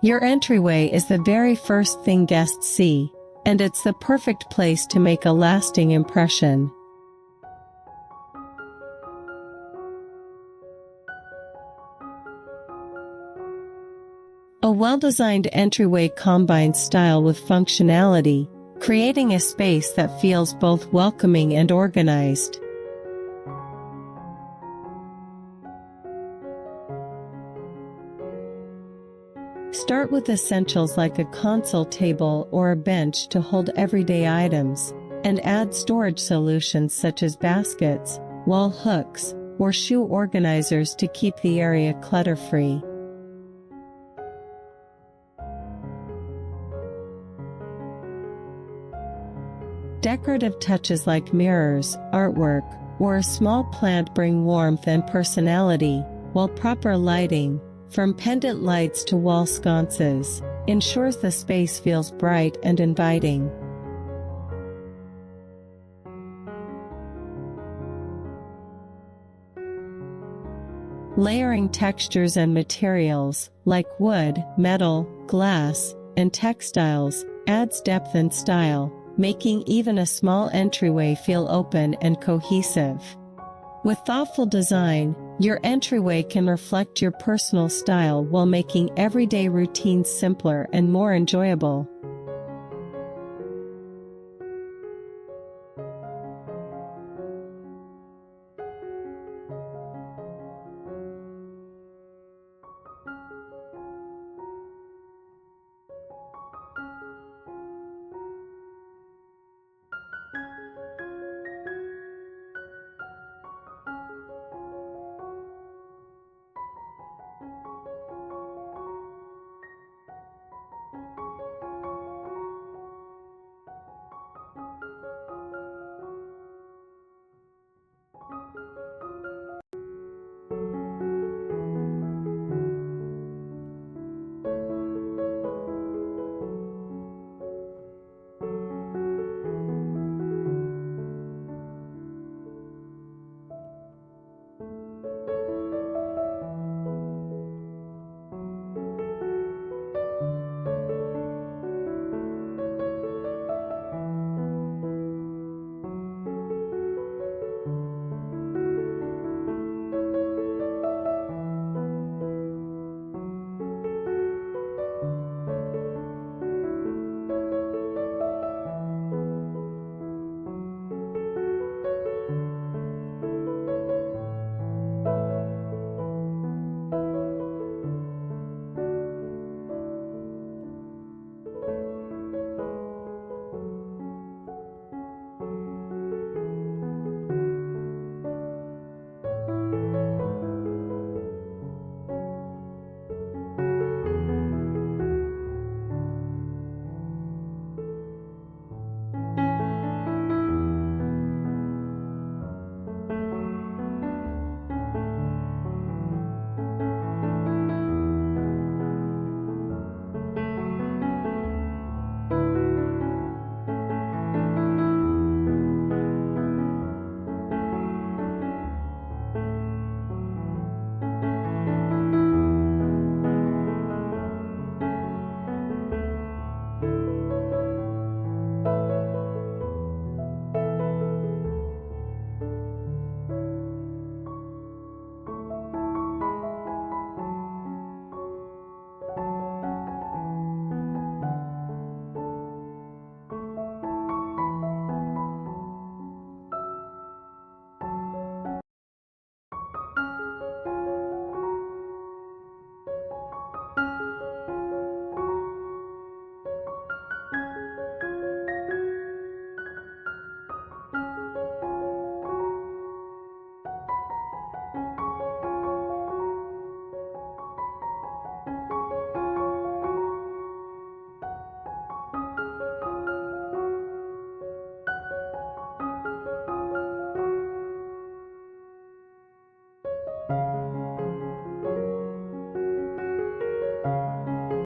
Your entryway is the very first thing guests see, and it's the perfect place to make a lasting impression. A well-designed entryway combines style with functionality, creating a space that feels both welcoming and organized. Start with essentials like a console table or a bench to hold everyday items, and add storage solutions such as baskets, wall hooks, or shoe organizers to keep the area clutter-free. Decorative touches like mirrors, artwork, or a small plant bring warmth and personality, while proper lighting, from pendant lights to wall sconces, ensures the space feels bright and inviting. Layering textures and materials, like wood, metal, glass, and textiles, adds depth and style, making even a small entryway feel open and cohesive. With thoughtful design, your entryway can reflect your personal style while making everyday routines simpler and more enjoyable.